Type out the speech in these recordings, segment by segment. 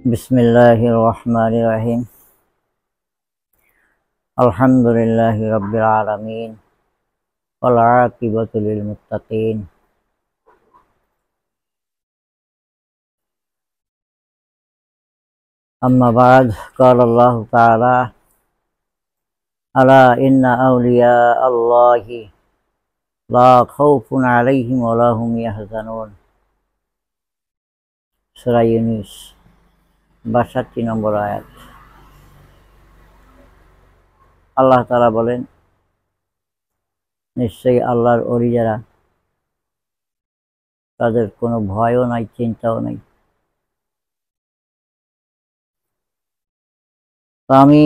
बिस्मिल्लाहिर रहमानिर रहीम। अल्हम्दुलिल्लाहि रब्बिल आलमीन वल आकिबतु लिल मुत्तकीन। अम्मा बाद क़ाला अल्लाहु तआला अला इन्ना औलिया अल्लाहि ला खौफुन अलैहिम वला हुम यहज़ानून। सूरा यूनुस 62 নম্বর আয়াত। আল্লাহ তাআলা বলেন, নিশ্চয়ই আল্লাহর ওলি যারা, তাদের কোনো ভয়ও নাই, চিন্তাও নাই। তো আমি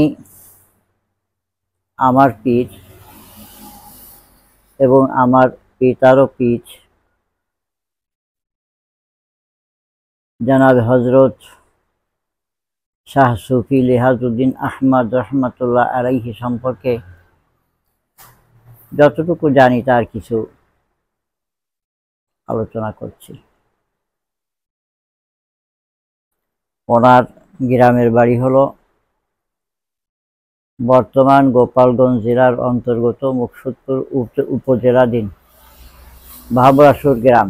আমার পীর এবং আমার পিতারও পীর জনাব হযরত শাহ সুফি লিহাজউদ্দিন আহমদ রহমাতুল্লাহ আলাইহি সম্পর্কে যতটুকু জানি তার কিছু আলোচনা করছি। ওনার গ্রামের বাড়ি হলো বর্তমান গোপালগঞ্জ জেলার অন্তর্গত মুকসুদপুর উপজেলাধীন ভাবরাসুর গ্রাম।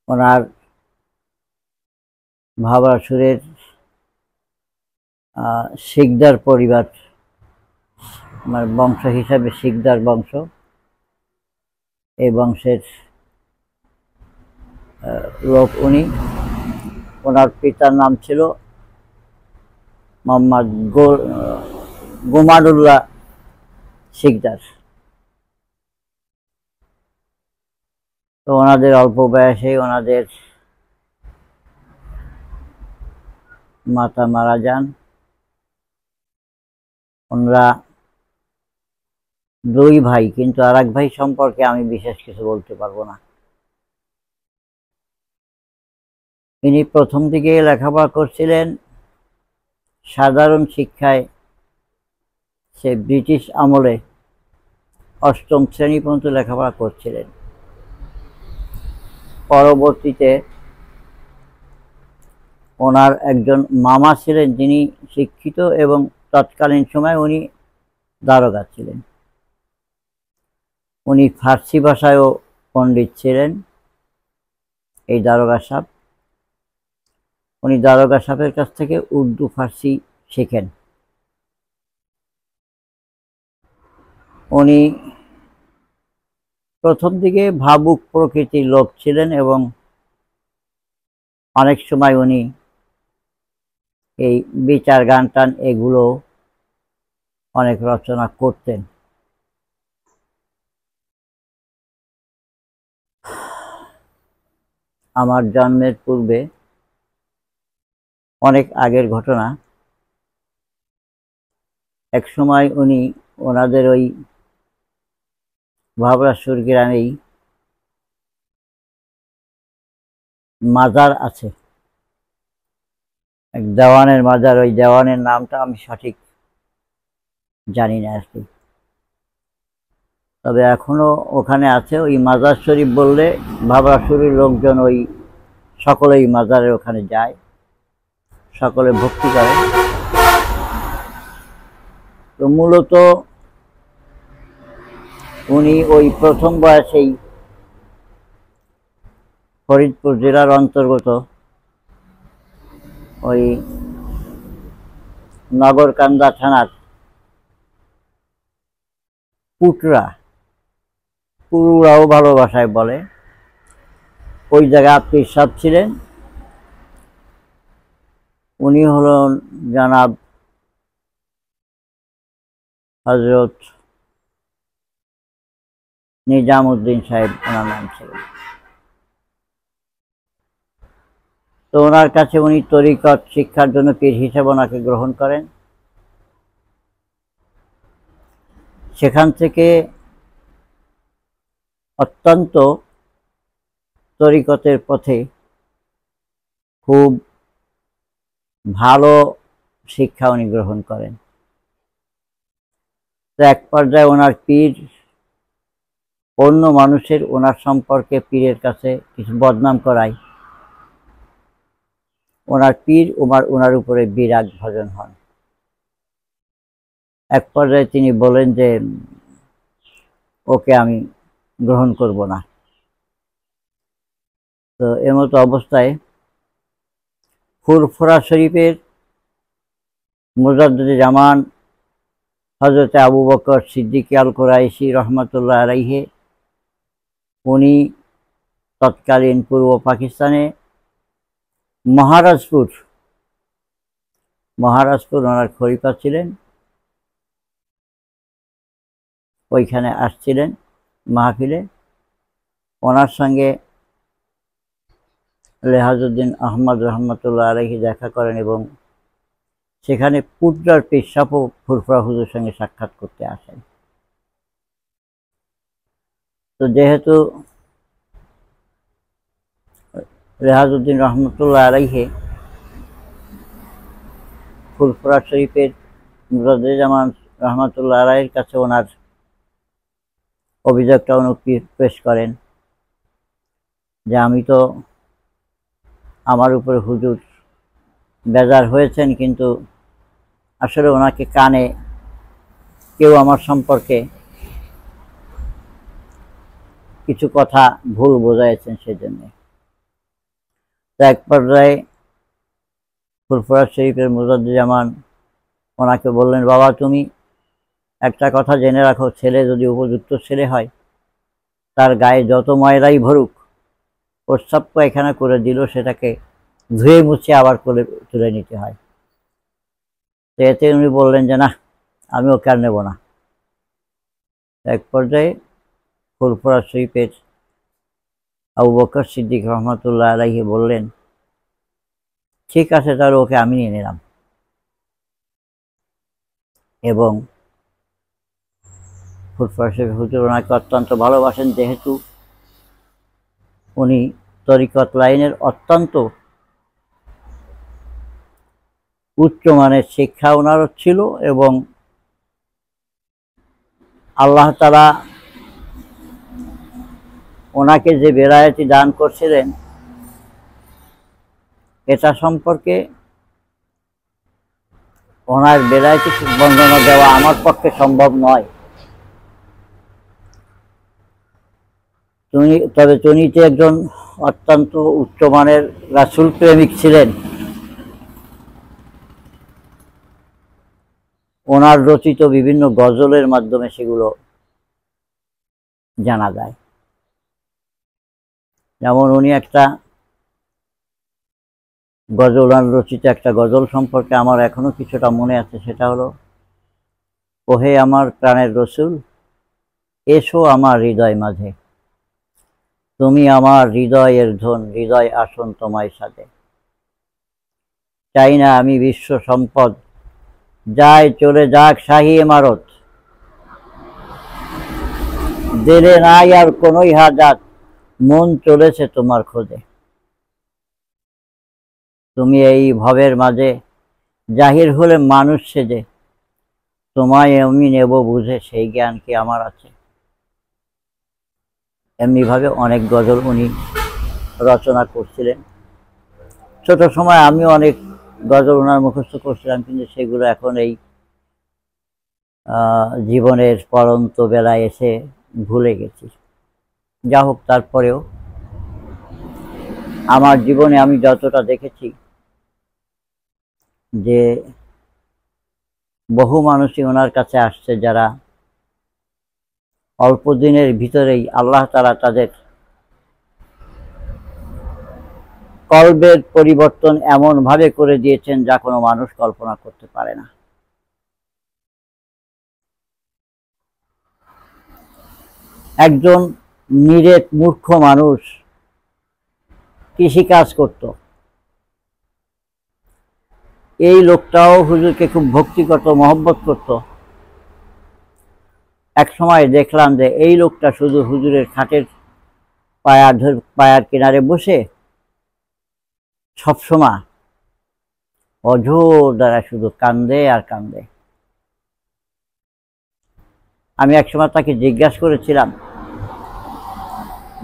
ওনার ভাবরাসুরের শিকদার পরিবার, আমার বংশ হিসাবে শিকদার বংশ। এই বংশের লোক উনি। ওনার পিতার নাম ছিল মোহাম্মদ গোমানুল্লাহ শিকদার। তো ওনাদের অল্প বয়সে ওনাদের মাতা মারা যান। ওনারা দুই ভাই, কিন্তু আর এক ভাই সম্পর্কে আমি বিশেষ কিছু বলতে পারবো না। ইনি প্রথম দিকে লেখাপড়া করছিলেন সাধারণ শিক্ষায়। সে ব্রিটিশ আমলে 8ম শ্রেণী পর্যন্ত লেখাপড়া করছিলেন। পরবর্তীতে ওনার একজন মামা ছিলেন যিনি শিক্ষিত এবং তৎকালীন সময় উনি দারোগা ছিলেন। উনি ফার্সি ভাষায়ও পণ্ডিত ছিলেন। এই দারোগা সাহেব, উনি দারোগা সাহেবের কাছ থেকে উর্দু ফার্সি শেখেন। উনি প্রথম দিকে ভাবুক প্রকৃতির লোক ছিলেন এবং অনেক সময় উনি এই বিচার গান টান এগুলো অনেক রচনা করতেন। আমার জন্মের পূর্বে, অনেক আগের ঘটনা, এক সময় উনি ওনাদের ওই ভাবরাসুর গ্রামেই মাজার আছে, এক দেওয়ানের মাজার। ওই দেওয়ানের নামটা আমি সঠিক জানি না আর কি, তবে এখনো ওখানে আছে। ওই মাজার শরীফ বললে ভাবরাসুরের লোকজন ওই সকলেই মাজারের ওখানে যায়, সকলে ভক্তি করে। তো মূলত উনি ওই প্রথম বয়সেই ফরিদপুর জেলার অন্তর্গত ওই নগরকান্দা থানার পুরাও ভালো ভাষায় বলে, ওই জায়গায় পীর সাহেব ছিলেন। উনি হলেন জনাব হযরত নিজামউদ্দিন সাহেব, ওনার নাম ছিল। তো ওনার কাছে উনি তরিকত শিক্ষার জন্য পীর হিসেবে ওনাকে গ্রহণ করেন। সেখান থেকে অত্যন্ত তরিকতের পথে খুব ভালো শিক্ষা উনি গ্রহণ করেন। তো এক পর্যায়ে ওনার পীর অন্য মানুষের ওনার সম্পর্কে পীরের কাছে কিছু বদনাম করায়। ওনার পীর ওনার উপরে বিরাগ ভাজন হন। এক পর্যায়ে তিনি বলেন যে ওকে আমি গ্রহণ করব না। তো এমতো অবস্থায় ফুরফুরা শরীফের মুজাদ্দিদে জামান হযরতে আবু বকর সিদ্দিক আল কুরাইশি রহমতুল্লাহ আলাইহি, উনি তৎকালীন পূর্ব পাকিস্তানে মহারাজপুর ওনার খলিফা ছিলেন। ওইখানে আসছিলেন মাহফিলে। ওনার সঙ্গে লেহাজউদ্দিন আহমদ রহমতুল্লাহ আলাইহি দেখা করেন এবং সেখানে পুটরার পেশাব ও ফুরফুরা হুজুর সঙ্গে সাক্ষাৎ করতে আসেন। তো যেহেতু লেহাজউদ্দিন রহমতুল্লাহ আলাইহি ফুরফুরা শরীফের মুজাদ্দিদে জামান রহমতুল্লাহ আলাইহির কাছে ওনার অভিযোগটা উনি পেশ করেন যে আমি তো, আমার উপরে হুজুর বেজার হয়েছেন, কিন্তু আসলে ওনাকে কানে কেউ আমার সম্পর্কে কিছু কথা ভুল বোঝাইছেন, সেজন্য। এক পর্যায়ে ফুরফুরা শরীফের মুজাদ্দিদে জামান ওনাকে বললেন, বাবা তুমি একটা কথা জেনে রাখো, ছেলে যদি উপযুক্ত ছেলে হয়, তার গায়ে যত ময়লাই ভরুক, প্রস্রাব পায়খানা করে দিল সেটাকে ধুয়ে মুছে আবার কোলে তুলে নিতে হয়। তো এতে উনি বললেন যে না, আমি ওকে আর নেব না। এক পর্যায়ে ফুরফুরা শরীফের আবু বকর সিদ্দিক রহমতুল্লাহ আলাইহি বললেন, ঠিক আছে, তাহলে ওকে আমি নিয়ে নিলাম। এবং ফুরফুরা শরীফ হুজুর ওনাকে অত্যন্ত ভালোবাসেন, যেহেতু উনি তরিকত লাইনের অত্যন্ত উচ্চমানের শিক্ষা ওনারও ছিল এবং আল্লাহ তাআলা ওনাকে যে বেলায়েতি দান করছিলেন, এটা সম্পর্কে ওনার বেলায়েতি বর্ণনা দেওয়া আমার পক্ষে সম্ভব নয়। তবে তিনি তো একজন অত্যন্ত উচ্চমানের রাসূল প্রেমিক ছিলেন। ওনার রচিত বিভিন্ন গজলের মাধ্যমে সেগুলো জানা যায়। যেমন উনি একটা গজল, রচিত একটা গজল সম্পর্কে আমার এখনো কিছুটা মনে আছে, সেটা হলো, ওহে আমার প্রাণের রসুল, এসো আমার হৃদয় মাঝে, তুমি আমার হৃদয়ের ধন, হৃদয় আসন তোমায় সাজে। চাই না আমি বিশ্ব সম্পদ, যায় চলে যাক শাহী ইমারত, দিলে নাই আর কোনোই হাজাত, মন চলেছে তোমার খোঁজে। তুমি এই ভবের মাঝে জাহির হলে মানুষ সেজে, তোমায় আমি নেব বুঝে, সেই জ্ঞান কি আমার আছে। এমনিভাবে অনেক গজল উনি রচনা করছিলেন। ছোট সময় আমিও অনেক গজল ওনার মুখস্থ করছিলাম, কিন্তু সেগুলো এখন এই জীবনের পরন্ত বেলায় এসে ভুলে গেছি। যা হোক, তারপরেও আমার জীবনে আমি যতটা দেখেছি যে বহু মানুষই ওনার কাছে আসছে, যারা অল্প দিনের ভিতরেই আল্লাহ তাআলা তাদের কলবের পরিবর্তন এমন ভাবে করে দিয়েছেন যা কোনো মানুষ কল্পনা করতে পারে না। একজন নিরেট মূর্খ মানুষ কৃষিকাজ করত, এই লোকটাও হুজুরকে খুব ভক্তি করত, মহব্বত করত। এক সময় দেখলাম যে এই লোকটা শুধু হুজুরের খাটের পায়ার কিনারে বসে সবসময় অঝোর দ্বারা শুধু কান্দে আর কান্দে। আমি একসময় তাকে জিজ্ঞাসা করেছিলাম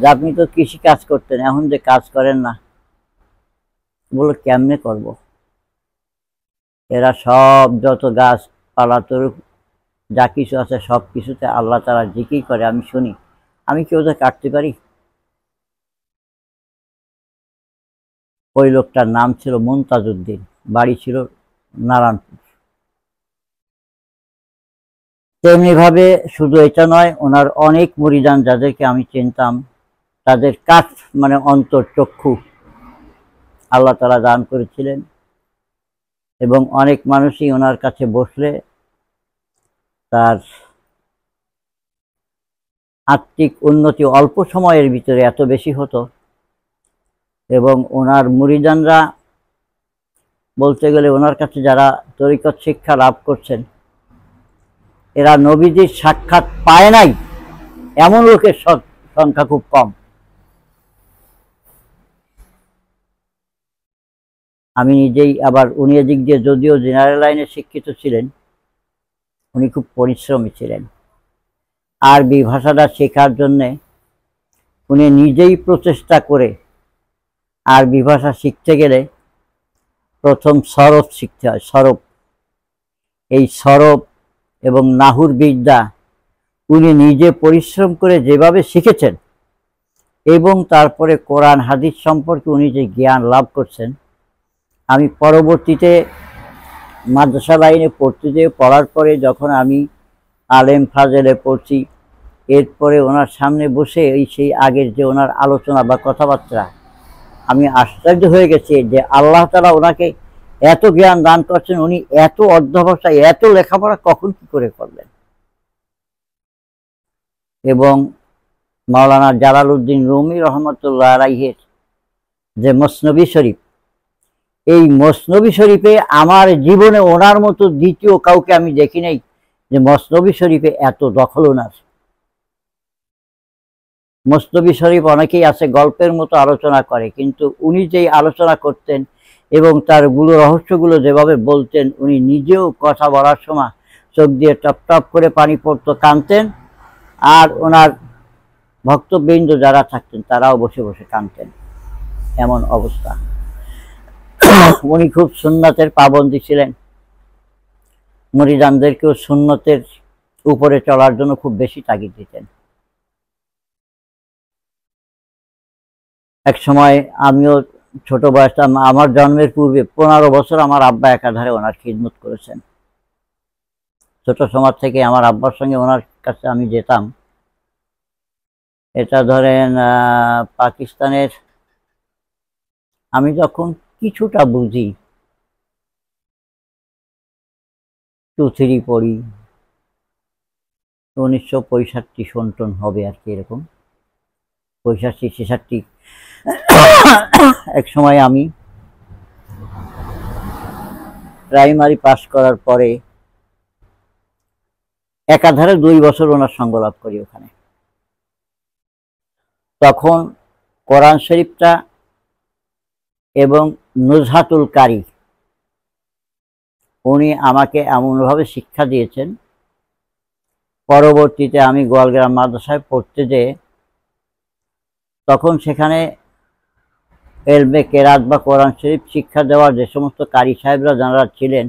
যে আপনি তো কৃষি কাজ করতেন, এখন যে কাজ করেন না, বললো কেমনে করব? এরা সব যত গাছপালা তরু যা কিছু আছে সব কিছুতে আল্লাহ তাআলা জিকির করে, আমি শুনি, আমি কি ওদের কাটতে পারি? ওই লোকটার নাম ছিল মুনতাজ উদ্দিন, বাড়ি ছিল নারায়ণপুর। তেমনি ভাবে শুধু এটা নয়, ওনার অনেক মুরিদান যাদেরকে আমি চিনতাম, তাদের কাঠ মানে অন্তর চক্ষু আল্লাহ তাআলা দান করেছিলেন, এবং অনেক মানুষই ওনার কাছে বসলে তার আত্মিক উন্নতি অল্প সময়ের ভিতরে এত বেশি হতো। এবং ওনার মুরিদানরা বলতে গেলে ওনার কাছে যারা তরিকত শিক্ষা লাভ করছেন, এরা নবীজির সাক্ষাৎ পায় নাই এমন লোকের সংখ্যা খুব কম। আমি নিজেই আবার উনি এদিক দিয়ে যদিও জেনারেল লাইনে শিক্ষিত ছিলেন, উনি খুব পরিশ্রমী ছিলেন। আরবি ভাষাটা শেখার জন্যে উনি নিজেই প্রচেষ্টা করে আরবি ভাষা শিখতে গেলে প্রথম সরফ শিখতে হয়, সরফ। এই সরফ এবং নাহুর বিদ্যা উনি নিজে পরিশ্রম করে যেভাবে শিখেছেন, এবং তারপরে কোরআন হাদিস সম্পর্কে উনি যে জ্ঞান লাভ করছেন, আমি পরবর্তীতে মাদ্রাসা লাইনে পড়তে যেয়ে পড়ার পরে যখন আমি আলেম ফাজেলে পড়ছি, এরপরে ওনার সামনে বসে সেই আগের যে ওনার আলোচনা বা কথাবার্তা, আমি আশ্চর্য হয়ে গেছি যে আল্লাহ তাআলা ওনাকে এত জ্ঞান দান করছেন, উনি এত অধ্যবসায় এত লেখাপড়া কখন কি করে করলেন। এবং মাওলানা জালালউদ্দিন রুমি রহমতুল্লাহ আলাইহির যে মসনবী শরীফ, এই মসনবী শরীফে আমার জীবনে ওনার মতো দ্বিতীয় কাউকে আমি দেখি নাই যে মসনবী শরীফে এত দখল ওনার। মসনবী শরীফ অনেকেই আছে গল্পের মতো আলোচনা করে, কিন্তু উনি যেই আলোচনা করতেন এবং তার রহস্যগুলো যেভাবে বলতেন, উনি নিজেও কথা বলার সময় চোখ দিয়ে টপ টপ করে পানি পড়তো, কাঁদতেন, আর ওনার ভক্তবৃন্দ যারা থাকতেন তারাও বসে বসে কাঁদতেন, এমন অবস্থা। উনি খুব সুন্নতের পাবন্দী ছিলেন, মুরিদানদেরকেও সুন্নতের উপরে চলার জন্য খুব বেশি তাগিদ দিতেন। এক সময় আমিও ছোট বয়স, আমার জন্মের পূর্বে 15 বছর আমার আব্বা একাধারে ওনার খিদমত করেছেন। ছোট সময় থেকে আমার আব্বার সঙ্গে ওনার কাছে আমি যেতাম। এটা ধরেন পাকিস্তানের, আমি যখন কিছুটা বুঝি, 2-3 পড়ি, 1965 সন্টন হবে আর কি, এরকম 65-66। এক সময় আমি প্রাইমারি পাস করার পরে একাধারে 2 বছর ওনার সঙ্গ লাভ করি ওখানে। তখন কোরআন শরীফটা এবং নুজহাতুল কারি উনি আমাকে এমনভাবে শিক্ষা দিয়েছেন, পরবর্তীতে আমি গোয়ালগ্রাম মাদ্রাসায় পড়তে যেয়ে তখন সেখানে এলবে কেরাত বা কোরআন শরীফ শিক্ষা দেওয়ার যে সমস্ত কারি সাহেবরা যারা ছিলেন,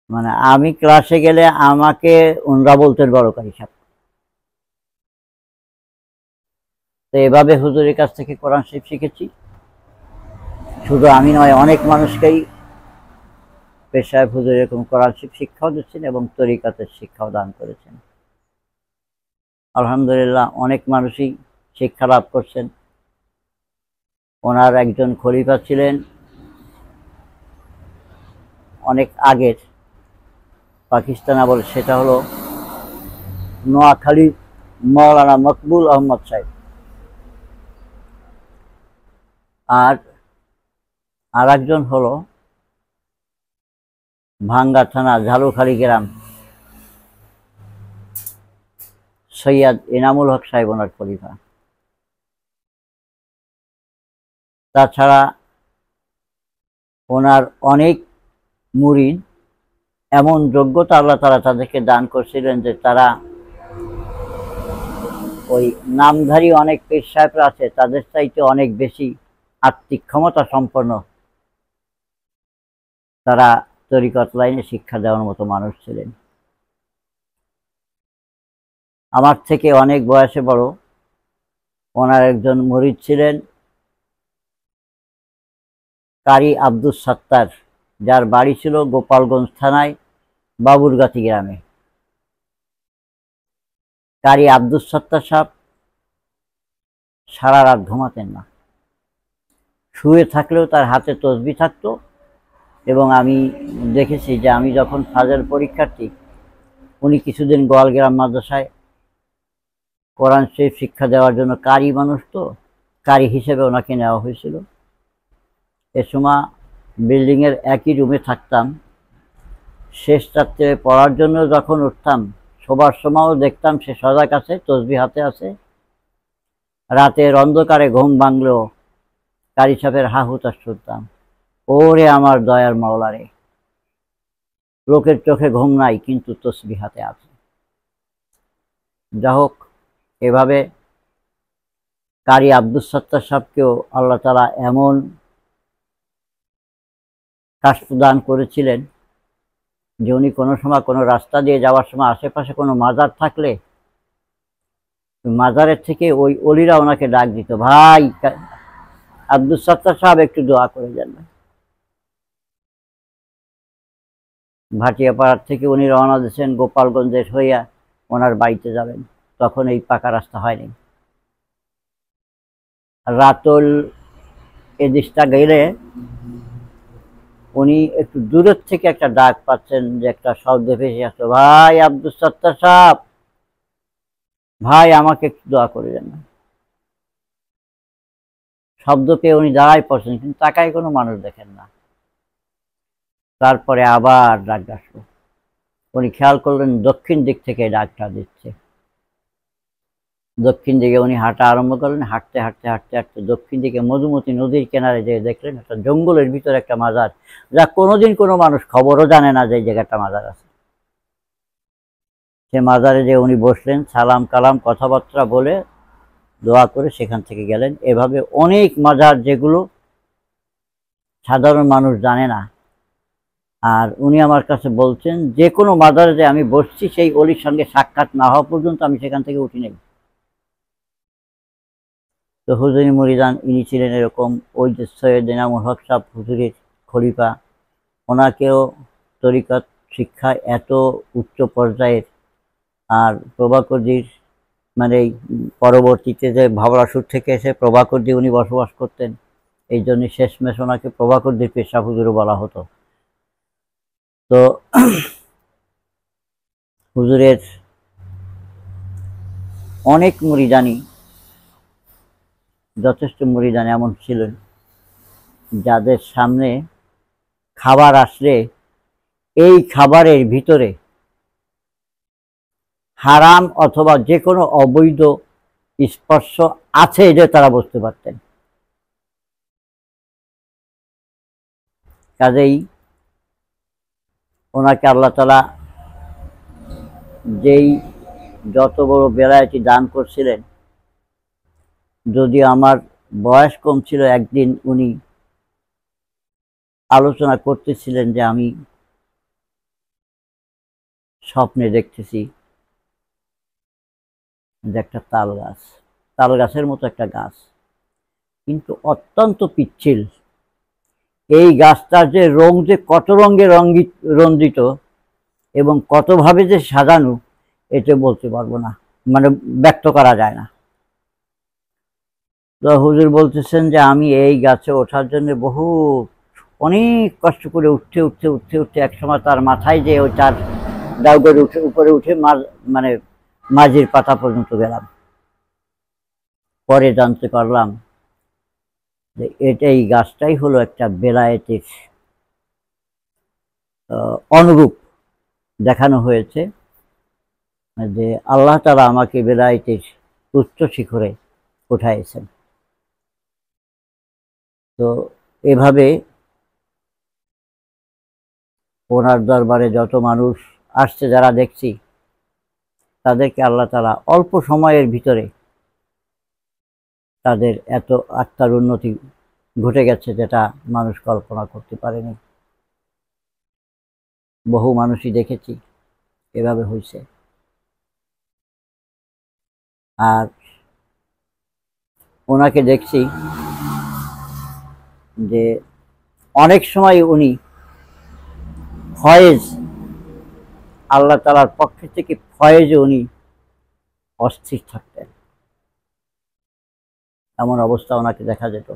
মানে আমি ক্লাসে গেলে আমাকে ওনরা বলতেন বড় কারি সাহেব। তো এভাবে হুজুরের কাছ থেকে কোরআন শরীফ শিখেছি। শুধু আমি নয়, অনেক মানুষকেই পেশায় হুজুর এরকম কোরআন শরীফ শিক্ষাও দিচ্ছেন এবং তরিকাতের শিক্ষাও দান করেছেন। আলহামদুলিল্লাহ, অনেক মানুষই শিক্ষা লাভ করছেন। ওনার একজন খলিফা ছিলেন অনেক আগের, পাকিস্তান আমল, সেটা হলো নোয়াখালী মাওলানা মকবুল আহমদ সাহেব। আর একজন হলো ভাঙ্গা থানা ঝালুখালী গ্রাম সৈয়দ এনামুল হক সাহেব, ওনার খলিফা। তাছাড়া ওনার অনেক মুরিদ, এমন যোগ্যতা আল্লাহ তাআলা তাদেরকে দান করছিলেন যে তারা ওই নামধারী অনেক পীর সাহেবরা আছে তাদের চাইতে অনেক বেশি আত্মিক ক্ষমতা সম্পন্ন, তারা তরিকত লাইনে শিক্ষা দেওয়ার মতো মানুষ ছিলেন। আমার থেকে অনেক বয়সে বড় ওনার একজন মুরিদ ছিলেন কারি আব্দুস সাত্তার, যার বাড়ি ছিল গোপালগঞ্জ থানায় বাবুরগাতি গ্রামে। কারি আব্দুস সাত্তার সাহেব সারা রাত ঘুমাতেন না, শুয়ে থাকলেও তার হাতে তসবি থাকতো। এবং আমি দেখেছি যে আমি যখন ফাজেল পরীক্ষার্থী, উনি কিছুদিন গোয়ালগ্রাম মাদ্রাসায় কোরআন শরীফ শিক্ষা দেওয়ার জন্য, কারি মানুষ তো, কারি হিসেবে ওনাকে নেওয়া হয়েছিল। এ সময় বিল্ডিংয়ের একই রুমে থাকতাম। শেষ রাত্রে পড়ার জন্য যখন উঠতাম, শোবার সময়ও দেখতাম সে সজাগ আছে, তসবি হাতে আছে। রাতের অন্ধকারে ঘুম ভাঙলেও কারি সাহেবের হা হুতাশ শুনতাম, ওরে আমার দয়ার মাওলা রে, লোকের চোখে ঘুম নাই কিন্তু তসবি হাতে আছে। যা হোক, এভাবে কারি আব্দুস সাত্তার সাহেবকেও আল্লাহ তাআলা এমন কাশফ দান করেছিলেন যে উনি কোনো সময় কোনো রাস্তা দিয়ে যাওয়ার সময় আশেপাশে কোনো মাজার থাকলে মাজারের থেকে ওই অলিরা ওনাকে ডাক দিত, ভাই আব্দুস সাত্তার সাহেব একটু দোয়া করে যান। ভাটিয়াপাড়ার থেকে উনি রওনা দিয়েছেন গোপালগঞ্জের হইয়া ওনার বাড়িতে যাবেন, তখন এই পাকা রাস্তা হয়নি। রাতল এদিকটা গেলে উনি একটু দূরের থেকে একটা ডাক পাচ্ছেন, যে একটা শব্দ ভেসে আসলো, ভাই আব্দুস সাত্তার সাহেব, ভাই আমাকে একটু দোয়া করে দেন। শব্দ পেয়ে উনি দাঁড়ায় পড়ছেন, কিন্তু তাকায় কোনো মানুষ দেখেন না। তারপরে আবার ডাক আসলো, উনি খেয়াল করলেন দক্ষিণ দিক থেকে ডাকটা দিচ্ছে। দক্ষিণ দিকে উনি হাঁটা আরম্ভ করলেন। হাঁটতে হাঁটতে হাঁটতে হাঁটতে দক্ষিণ দিকে মধুমতি নদীর কিনারে যেয়ে দেখলেন একটা জঙ্গলের ভিতরে একটা মাজার, যা কোনোদিন কোনো মানুষ খবরও জানে না যে এই জায়গাটা মাজার আছে। সে মাজারে যে উনি বসলেন, সালাম কালাম কথাবার্তা বলে দোয়া করে সেখান থেকে গেলেন। এভাবে অনেক মাজার যেগুলো সাধারণ মানুষ জানে না। আর উনি আমার কাছে বলছেন, যে কোনো মাজারে যে আমি বসছি সেই অলির সঙ্গে সাক্ষাৎ না হওয়া পর্যন্ত আমি সেখান থেকে উঠি নাই। তো হুজুরি মুরিদান ইনি ছিলেন এরকম। ওই যে সৈয়দ এনামুল হক সাহেব হুজুরের খলিফা, ওনাকেও তরিকত শিক্ষা এত উচ্চ পর্যায়ের। আর প্রভাকরজির মানে পরবর্তীতে যে ভাবরাসুর থেকে এসে প্রভাকরজি উনি বসবাস করতেন, এই জন্য শেষমেশ ওনাকে প্রভাকরজির পেশা হুজুরও বলা হতো। তো হুজুরের অনেক মুরিদানি, যথেষ্ট মুরিদানি এমন ছিলেন যাদের সামনে খাবার আসলে এই খাবারের ভিতরে হারাম অথবা যে কোনো অবৈধ স্পর্শ আছে এটা তারা বুঝতে পারতেন। কাজেই ওনাকে আল্লাহ তাআলা যেই যত বড় বেলায়েতি দান করছিলেন, যদিও আমার বয়স কম ছিল, একদিন উনি আলোচনা করতেছিলেন যে আমি স্বপ্নে দেখতেছি যে একটা তাল গাছ, তাল গাছের মতো একটা গাছ, কিন্তু অত্যন্ত পিচ্ছিল। এই গাছটার যে রং যে কত রঙে রঞ্জিত এবং কতভাবে যে সাজানো, এটা বলতে পারবো না, মানে ব্যক্ত করা যায় না। তো হুজুর বলতেছেন যে আমি এই গাছে ওঠার জন্য বহু অনেক কষ্ট করে উঠতে উঠতে উঠতে উঠতে একসময় তার মাথায় যে ওই তার ডাউগের উপরে উঠে মানে মাঝির পাতা পর্যন্ত গেলাম। পরে জানতে পারলাম যে এই গাছটাই হলো একটা বেলায়েতের অনুরূপ দেখানো হয়েছে, যে আল্লাহ তাআলা আমাকে বেলায়েতের উচ্চ শিখরে উঠাইছেন। তো এভাবে ওনার দরবারে যত মানুষ আসছে, যারা দেখছি, তাদেরকে আল্লাহ তাআলা অল্প সময়ের ভিতরে তাদের এত আত্মার উন্নতি ঘটে গেছে যেটা মানুষ কল্পনা করতে পারেনি। বহু মানুষই দেখেছি এভাবে হয়েছে। আর ওনাকে দেখছি যে অনেক সময় উনি ফয়েজ, আল্লাহ তাআলার পক্ষ থেকে ফয়েজে উনি অস্থির থাকতেন, এমন অবস্থা ওনাকে দেখা যেত।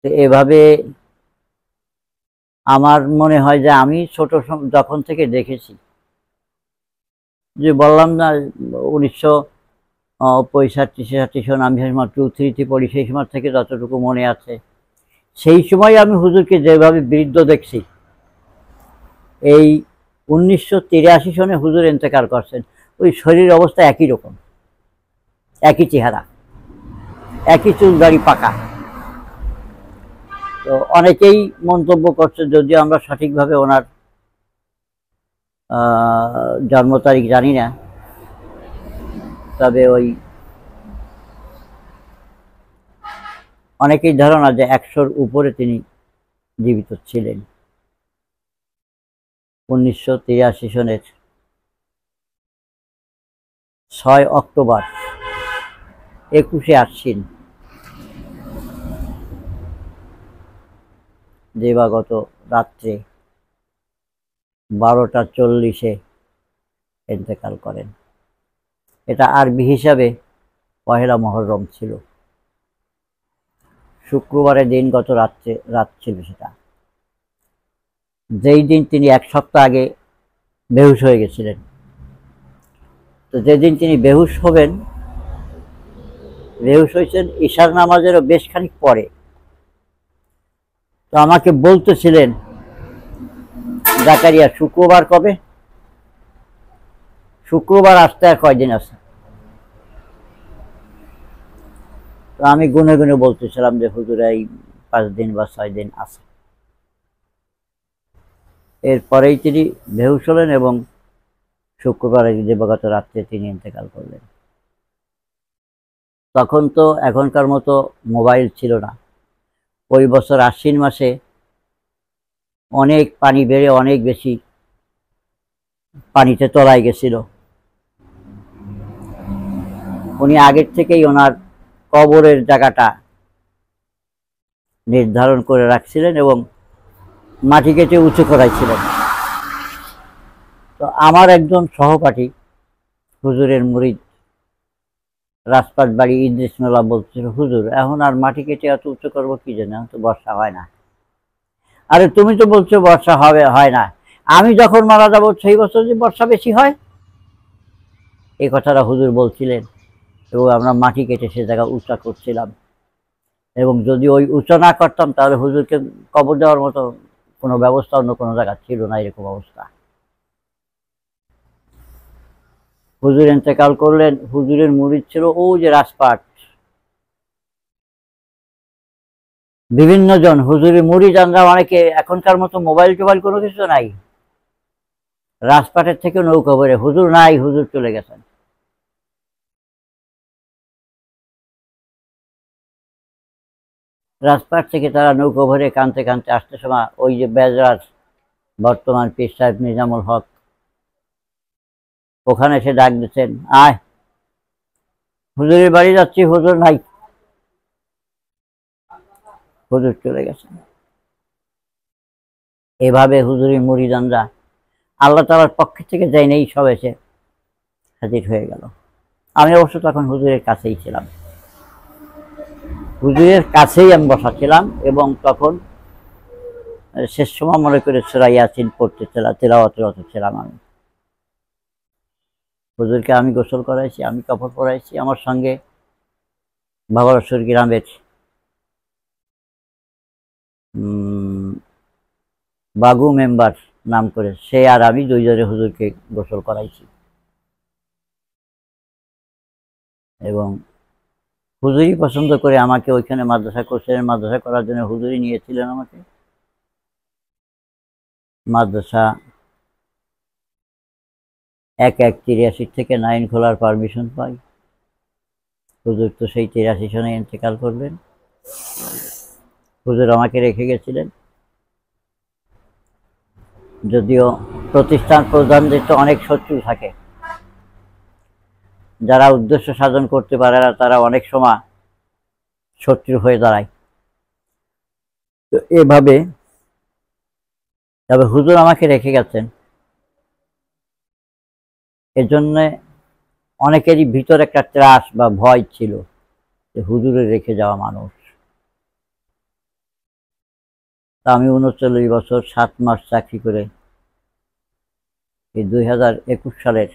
তো এভাবে আমার মনে হয় যে আমি ছোট যখন থেকে দেখেছি, যে বললাম না 1965-66 সন আমি সময় 2-3 পড়ি, সেই সময় থেকে যতটুকু মনে আছে, সেই সময় আমি হুজুরকে যেভাবে বৃদ্ধ দেখছি, এই 1983 সনে হুজুর ইন্তেকাল করছেন, ওই শরীর অবস্থা একই রকম, একই চেহারা, একই চুল দাড়ি পাকা। তো অনেকেই মন্তব্য করছে, যদিও আমরা সঠিকভাবে ওনার জন্ম তারিখ জানি না, তবে ওই অনেকেই ধারণা যে 100-র উপরে তিনি জীবিত ছিলেন। 1983 সনের 6 অক্টোবর 21 আশ্বিন দিবাগত রাত্রে 12টা 40-এ ইন্তেকাল করেন। এটা আরবি হিসাবে পহেলা মহররম ছিল, শুক্রবারের দিন গত রাত ছিল সেটা, যেই দিন তিনি 1 সপ্তাহ আগে বেহুশ হয়ে গেছিলেন। তো যেদিন তিনি বেহুশ হয়েছেন ঈশার নামাজেরও বেশ খানিক পরে। তো আমাকে বলতেছিলেন, জাকারিয়া শুক্রবার কবে? শুক্রবার আসতে আর কয়দিন আছে? তো আমি গুনে গুনে বলতেছিলাম যে হুজুর এই 5 দিন বা 6 দিন আছে। এরপরেই তিনি বেহুশ হলেন এবং শুক্রবারের দিবাগত রাত্রে তিনি ইন্তেকাল করলেন। তখন তো এখনকার মতো মোবাইল ছিল না। ওই বছর আশ্বিন মাসে অনেক পানি বেড়ে অনেক বেশি পানিতে তলায় গেছিল। উনি আগের থেকেই ওনার কবরের জায়গাটা নির্ধারণ করে রাখছিলেন এবং মাটি কেটে উঁচু করাইছিলেন। তো আমার একজন সহপাঠী হুজুরের মুরিদ রাজপাট বাড়ি ইদ্রিস মোল্লা বলছিল, হুজুর এখন আর মাটি কেটে এত উঁচু করবো কি জন্য, তো বর্ষা হয় না। আরে তুমি তো বলছো বর্ষা হয় না, আমি যখন মারা যাবো সেই বছর যে বর্ষা বেশি হয়। এই কথাটা হুজুর বলছিলেন এবং আমরা মাটি কেটে সে জায়গা উঁচা করছিলাম। এবং যদি ওই উঁচু না করতাম তাহলে হুজুরকে কবর দেওয়ার মতো কোনো ব্যবস্থা অন্য কোনো জায়গা ছিল না, এরকম অবস্থা। হুজুর ইন্তেকাল করলেন, হুজুরের মুরিদ ছিল ও যে রাজপাট, বিভিন্ন জন হুজুরের মুরিদ। আমরা অনেকে এখনকার মতো মোবাইল টোবাইল কোনো কিছু নাই, রাজপাটের থেকে নৌকা ভরে, হুজুর নাই, হুজুর চলে গেছেন। রাজপাট থেকে তারা নৌকা ভরে কানতে কানতে আসতে সময় ওই যে বেজরার বর্তমান পীর সাহেব নিজামুল হক, ওখানে এসে ডাক দিচ্ছেন, আয় হুজুরের বাড়ি যাচ্ছি, হুজুর নাই, হুজুর চলে গেছেন। এভাবে হুজুরের মুরিদানরা আল্লাহ তাআলার পক্ষ থেকে যাই নেই, সব এসে হাজির হয়ে গেল। আমি অবশ্য তখন হুজুরের কাছেই ছিলাম, হুজুরের কাছেই আমি বসা ছিলাম এবং তখন শেষ সময় মনে করে সূরা ইয়াসিন পড়তে তেলাওয়াত ছিলাম। আমি হুজুরকে আমি গোসল করাইছি, আমি কাপড় পরাইছি, আমার সঙ্গে বাবারসুর গ্রামের বাগু মেম্বার নাম করে সে আর আমি দুইজনে হুজুরকে গোসল করাইছি। এবং হুজুরই পছন্দ করে আমাকে ওইখানে মাদ্রাসা করছিলেন, মাদ্রাসা করার জন্য হুজুরই নিয়েছিলেন আমাকে। মাদ্রাসা 1/1/83 থেকে 9 খোলার পারমিশন পাই হুজুর তো সেই 83 সনে ইন্তেকাল করলেন। হুজুর আমাকে রেখে গেছিলেন। যদিও প্রতিষ্ঠান প্রধানদের তো অনেক শত্রু থাকে, যারা উদ্দেশ্য সাধন করতে পারে না তারা অনেক সময় শত্রু হয়ে দাঁড়ায়। তো এভাবে তবে হুজুর আমাকে রেখে গেছেন, এজন্য অনেকেরই ভিতর একটা ত্রাস বা ভয় ছিল যে হুজুরে রেখে যাওয়া মানুষ। তা আমি ৩৯ বছর ৭ মাস চাকরি করে এই 2021 সালের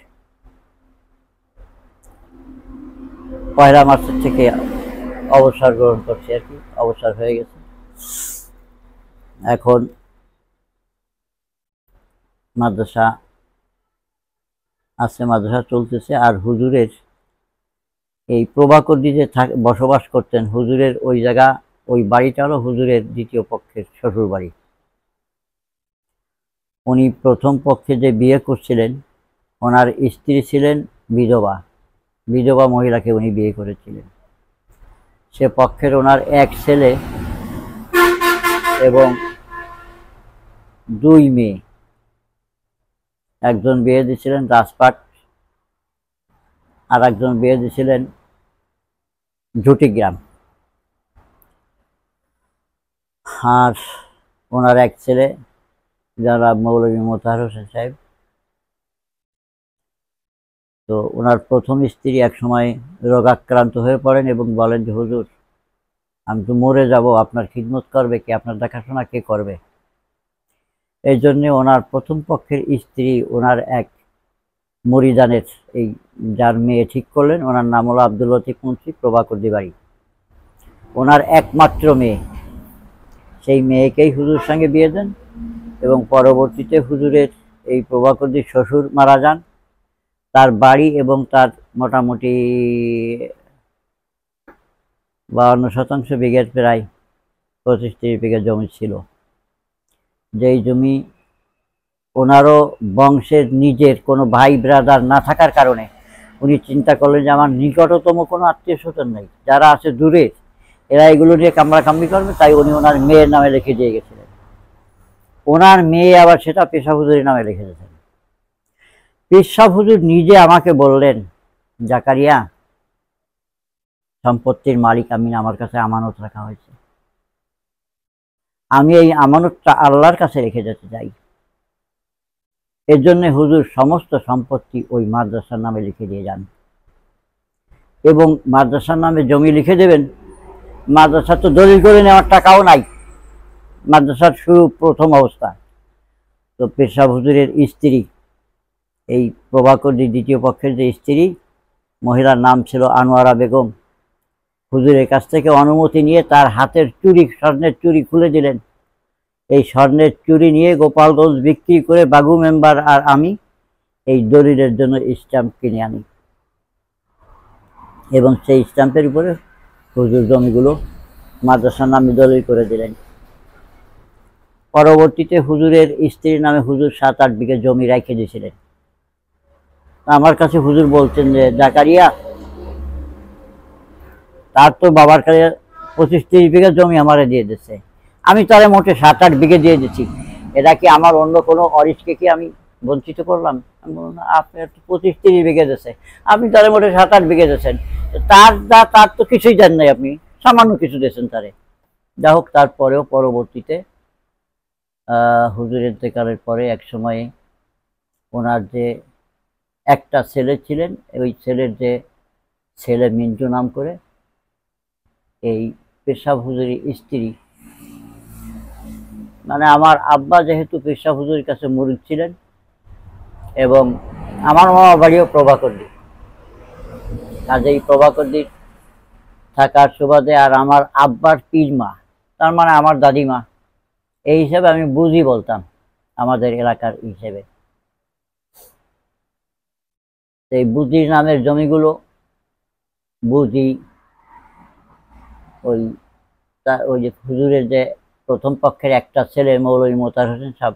1 মার্চের থেকে অবসর গ্রহণ করছি আর কি, অবসর হয়ে গেছে। এখন মাদ্রাসা আছে, মাদ্রাসা চলতেছে। আর হুজুরের এই প্রভাকরদি যে বসবাস করতেন, হুজুরের ওই জায়গা, ওই বাড়িটা হলো হুজুরের দ্বিতীয় পক্ষের শ্বশুর বাড়ি। উনি প্রথম পক্ষে যে বিয়ে করছিলেন, ওনার স্ত্রী ছিলেন বিধবা, বিধবা মহিলাকে উনি বিয়ে করেছিলেন। সে পক্ষের ওনার এক ছেলে এবং 2 মেয়ে। একজন বিয়ে দিয়েছিলেন রাজপাট, আর একজন বিয়ে দিয়েছিলেন ঝুটিগ্রাম। আর ওনার এক ছেলে যারা মৌলভী মোতাহার হোসেন সাহেব। তো ওনার প্রথম স্ত্রী এক সময় রোগাক্রান্ত হয়ে পড়েন এবং বলেন যে হুজুর, আমি তো মরে যাব, আপনার খিদমত করবে কে, আপনার দেখাশোনা কে করবে? এই জন্য ওনার প্রথম পক্ষের স্ত্রী ওনার এক মরিদানের এই যার মেয়ে ঠিক করলেন, ওনার নাম হলো আব্দুল লতিফ মুন্সি, প্রভাকরদি বাড়ি। ওনার একমাত্র মেয়ে, সেই মেয়েকেই হুজুর সঙ্গে বিয়ে দেন এবং পরবর্তীতে হুজুরের এই প্রভাকরদির শ্বশুর মারা যান। তার বাড়ি এবং তার মোটামুটি 52% বিঘের প্রায় 25-30 বিঘা জমি ছিল। যেই জমি ওনারও বংশের নিজের কোনো ভাই ব্রাদার না থাকার কারণে উনি চিন্তা করলেন যে আমার নিকটতম কোনো আত্মীয় স্বজন নেই, যারা আছে দূরে, এরা এগুলো নিয়ে কামড়াকামড়ি করবে। তাই উনি ওনার মেয়ের নামে লিখে দিয়ে গেছিলেন। ওনার মেয়ে আবার সেটা পেশা হুজুরের নামে লিখে দিয়েছেন। পেশা হুজুর নিজে আমাকে বললেন, জাকারিয়া, সম্পত্তির মালিক আমি, আমার কাছে আমানত রাখা হয়েছে, আমি এই আমানতটা আল্লাহর কাছে রেখে যেতে চাই। এর জন্য হুজুর সমস্ত সম্পত্তি ওই মাদ্রাসার নামে লিখে দিয়ে যান এবং মাদ্রাসার নামে জমি লিখে দেবেন। মাদ্রাসা তো দলিল করে নেওয়ার টাকাও নাই, মাদ্রাসার শুরু প্রথম অবস্থা। তো পেশা হুজুরের স্ত্রী, এই প্রভাকরদি দ্বিতীয় পক্ষের যে স্ত্রী, মহিলার নাম ছিল আনোয়ারা বেগম, হুজুরের কাছ থেকে অনুমতি নিয়ে তার হাতের চুড়ি, স্বর্ণের চুড়ি খুলে দিলেন। এই স্বর্ণের চুড়ি নিয়ে গোপালগঞ্জ বিক্রি করে বাগু মেম্বার আর আমি এই দলিলের জন্য স্ট্যাম্প কিনে আনি এবং সেই স্ট্যাম্পের উপরে হুজুর জমিগুলো মাদ্রাসার নামে দলিল করে দিলেন। পরবর্তীতে হুজুরের স্ত্রীর নামে হুজুর 7-8 বিঘা জমি রেখে দিয়েছিলেন। আমার কাছে হুজুর বলছেন যে জাকারিয়া, তার তো বাবার কাছে 25-30 বিঘা জমি আমারে দিয়ে দিচ্ছে, আমি তারে মোটে 7-8 বিঘে দিয়ে দিচ্ছি, এটা কি আমার অন্য কোনো অরিসকে কি আমি বঞ্চিত করলাম? আমি বললাম না, আপনি 25-30 বিঘে দিচ্ছে, আপনি তারে মোটে 7-8 বিঘে দিচ্ছেন, তার তো কিছুই দেন নাই, আপনি সামান্য কিছু দিয়েছেন তারে। যা হোক, তারপরেও পরবর্তীতে হুজুর ইন্তেকালের পরে এক সময়ে ওনার যে একটা ছেলে ছিলেন, ওই ছেলের যে ছেলে মিন্টু নাম করে, এই পেশাব হুজুরের স্ত্রী, মানে আমার আব্বা যেহেতু পেশাব হুজুরের কাছে মুরিদ ছিলেন এবং আমার মামা বাড়িও প্রভাকরদি, কাজেই প্রভাকরদির থাকার সুবাদে আর আমার আব্বার পীরমা, তার মানে আমার দাদিমা, এই হিসেবে আমি বুঝি বলতাম আমাদের এলাকার হিসেবে। এই বুঝির নামের জমিগুলো বুঝি ওই ওই যে হুজুরের যে প্রথম পক্ষের একটা ছেলে মৌলভী মোতাহার হোসেন সাহেব,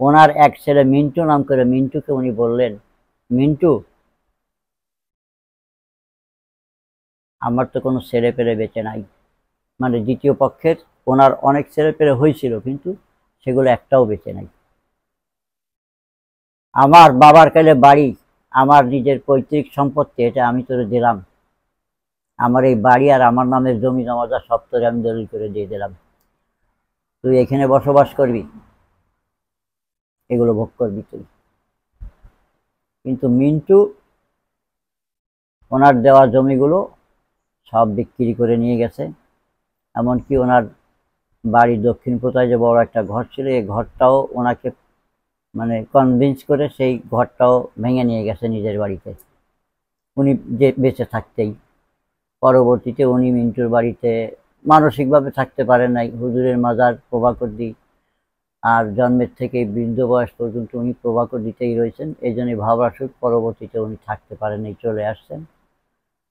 ওনার এক ছেলে মিন্টু নাম করে, মিন্টুকে উনি বললেন, মিন্টু, আমার তো কোনো ছেলে পেলে বেঁচে নাই, মানে দ্বিতীয় পক্ষের ওনার অনেক ছেলে পেলে হয়েছিল, কিন্তু সেগুলো একটাও বেঁচে নাই। আমার বাবার কালে বাড়ি, আমার নিজের পৈতৃক সম্পত্তি, এটা আমি তোরে দিলাম। আমার এই বাড়ি আর আমার নামের জমি জমা যা সব তোরে আমি দলিল করে দিয়ে দিলাম, তুই এখানে বসবাস করবি, এগুলো ভোগ করবি তুই। কিন্তু মিন্টু ওনার দেওয়া জমিগুলো সব বিক্রি করে নিয়ে গেছে। এমনকি ওনার বাড়ির দক্ষিণ পোতায় যে বড় একটা ঘর ছিল, এই ঘরটাও ওনাকে মানে কনভিন্স করে সেই ঘরটাও ভেঙে নিয়ে গেছে নিজের বাড়িতে, উনি যে বেঁচে থাকতেই। পরবর্তীতে উনি মিন্টুর বাড়িতে মানসিকভাবে থাকতে পারেন নাই, হুজুরের মাজার প্রভাকর আর জন্মের থেকে বৃদ্ধ বয়স পর্যন্ত উনি প্রভাকর দিতেই রয়েছেন। এই জন্য ভাবাসুর পরবর্তীতে উনি থাকতে পারেন নাই, চলে আসছেন।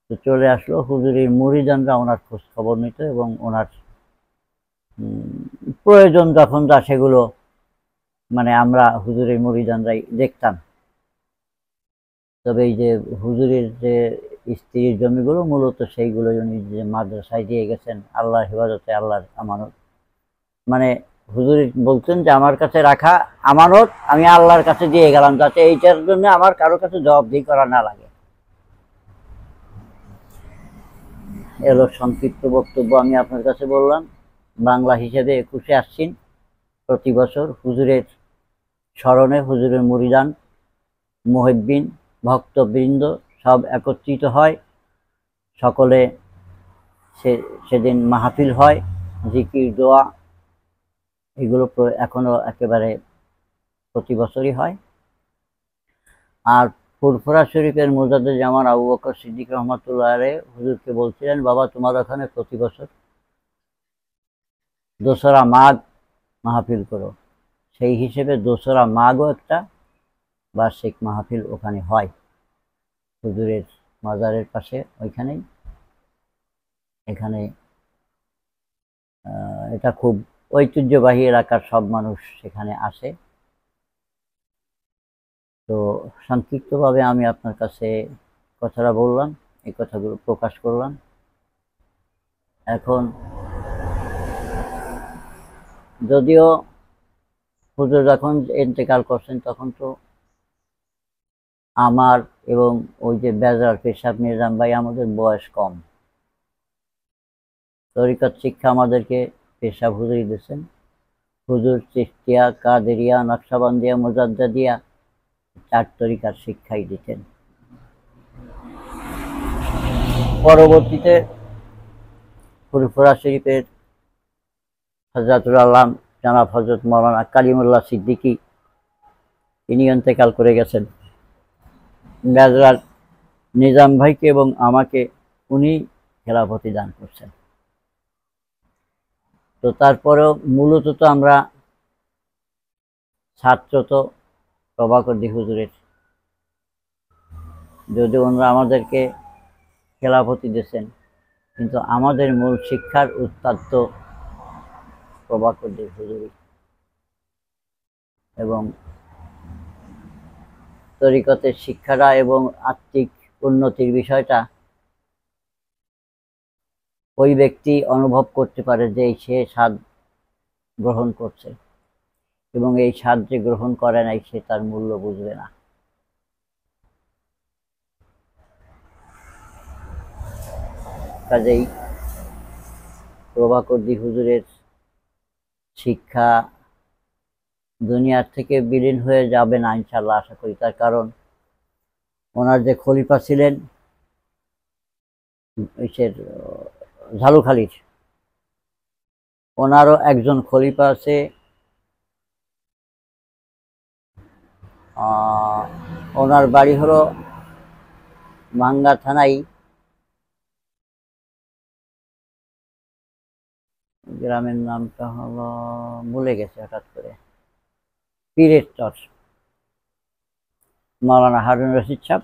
তো চলে আসলো, হুজুরের মুরিদানরা ওনার খোঁজ খবর নিত এবং ওনার প্রয়োজন যখন যা সেগুলো মানে আমরা হুজুরের মুরিদানরাই দেখতাম। তবে এই যে হুজুরের যে স্ত্রীর জমিগুলো মূলত সেইগুলো উনি যে মাদ্রাসায় দিয়ে গেছেন আল্লাহর হেফাজতে, আল্লাহর আমানত। মানে হুজুর বলছেন যে আমার কাছে রাখা আমানত আমি আল্লাহর কাছে দিয়ে গেলাম, যাতে এইটার জন্য আমার কারো কাছে জবাবদিহি করা না লাগে। এলো সংক্ষিপ্ত বক্তব্য আমি আপনার কাছে বললাম। বাংলা হিসেবে 21শে আশ্বিন প্রতি বছর হুজুরের স্মরণে হুজুরের মুরিদান, মুহিব্বিন, ভক্তবৃন্দ সব একত্রিত হয়। সকলে সেদিন মাহফিল হয়, জিকির, দোয়া, এগুলো এখনো একেবারে প্রতি বছরই হয়। আর ফুরফুরা শরীফের মুজাদ্দেদ-ই-জামান আবু বকর সিদ্দিক রহমাতুল্লাহ আলাইহি হুজুরকে বলছিলেন, বাবা তোমার ওখানে প্রতি বছর 2রা মাঘ মাহফিল করো। সেই হিসেবে 2রা মাঘও একটা বার্ষিক মাহফিল ওখানে হয় হুজুরের মাজারের পাশে, ওইখানেই। এখানে এটা খুব ঐতিহ্যবাহী এলাকার সব মানুষ সেখানে আসে। তো সংক্ষিপ্তভাবে আমি আপনার কাছে কথাটা বললাম, এই কথাগুলো প্রকাশ করলাম। এখন যদিও হুজুর যখন ইন্তেকাল করছেন তখন তো আমার এবং ওই যে বেজার পেশাব নিজাম ভাই আমাদের বয়স কম। তরিকত শিক্ষা আমাদেরকে পেশাব হুজুরই দিয়েছেন। হুজুর চিশতিয়া, কাদেরিয়া, নকশবন্দিয়া, মুজাদ্দিদিয়া 4 তরিকার শিক্ষাই দিতেন। পরবর্তীতে ফুরফুরা শরীফের হযরতুল আল্লাম জনাব হযরত মাওলানা কালিমুল্লাহ সিদ্দিকী তিনি ইন্তেকাল করে গেছেন। বেজরার নিজাম ভাইকে এবং আমাকে উনি খেলাফতি দান করছেন। তো তারপরেও মূলত তো আমরা ছাত্র তো প্রভাকরদি হুজুরের, যদি ওনারা আমাদেরকে খেলাফতি দিয়েছেন, কিন্তু আমাদের মূল শিক্ষার উস্তাদ তো প্রভাকরদি হুজুরই। এবং তরিকতের শিক্ষাটা এবং আত্মিক উন্নতির বিষয়টা ওই ব্যক্তি অনুভব করতে পারে যে সে স্বাদ গ্রহণ করছে, এবং এই স্বাদ যে গ্রহণ করে নাই সে তার মূল্য বুঝবে না। কাজেই প্রভাকরদি হুজুরের শিক্ষা দুনিয়ার থেকে বিলীন হয়ে যাবে না ইনশাল্লাহ, আশা করি। তার কারণ ওনার যে খলিফা ছিলেন ঝালুখালীর, ওনারও একজন খলিফা আছে, ওনার বাড়ি হলো মাঙ্গা থানায়, গ্রামের নামটা হলো ভুলে গেছে হঠাৎ করে, পীরের চর, মাওলানা হারুন রশিদ সাহেব,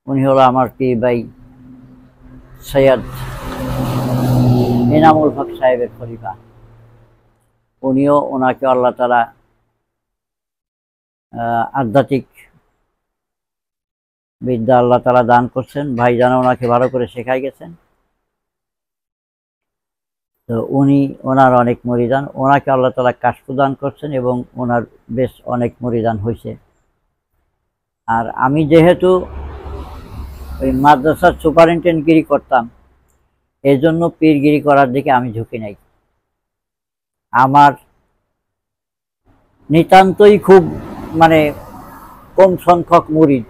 উনি হলো আমার পীর ভাই সৈয়দ এনামুল হক সাহেবের খলিফা। উনিও ওনাকে আল্লাহ তাআলা আধ্যাত্মিক বিদ্যা আল্লাহ তাআলা দান করছেন, ভাইজান ওনাকে ভালো করে শেখাই গেছেন। তো ওনার অনেক মুরিদান, ওনাকে আল্লাহ তাআলা কাশফ দান করছেন এবং ওনার বেশ অনেক মুরিদান হয়েছে। আর আমি যেহেতু ওই মাদ্রাসার সুপারিনটেন্ডেন্টগিরি করতাম, এই জন্য পীরগিরি করার দিকে আমি ঝুঁকি নাই। আমার নিতান্তই খুব মানে কম সংখ্যক মুরিদ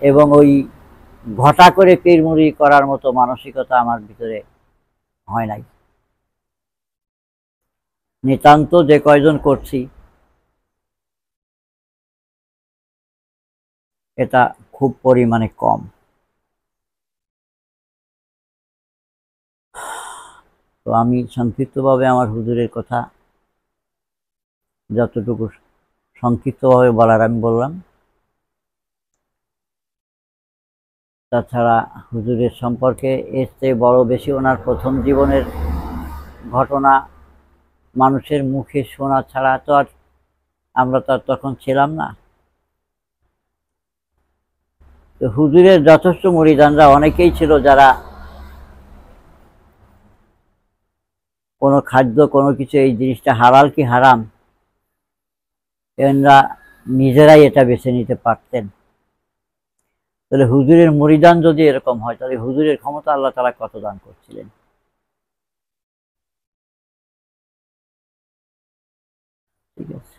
এবং ওই ঘটা করে পীর মুরিদ করার মতো মানসিকতা আমার ভিতরে হয় নাই। নিতান্ত যে কয়জন করছি এটা খুব পরিমাণে কম। তো আমি সংক্ষিপ্তভাবে আমার হুজুরের কথা যতটুকু সংক্ষিপ্তভাবে বলার আমি বললাম। তাছাড়া হুজুরের সম্পর্কে এর চেয়ে বড় বেশি ওনার প্রথম জীবনের ঘটনা মানুষের মুখে শোনা ছাড়া তো আর আমরা তো আর তখন ছিলাম না। তো হুজুরের যথেষ্ট মুরিদানরা অনেকেই ছিল যারা কোনো খাদ্য কোনো কিছু এই জিনিসটা হালাল কি হারাম এরা নিজেরাই এটা বেছে নিতে পারতেন। তাহলে হুজুরের মুরিদান যদি এরকম হয় তাহলে হুজুরের ক্ষমতা আল্লাহ তাআলা কত দান করছিলেন। ঠিক আছে।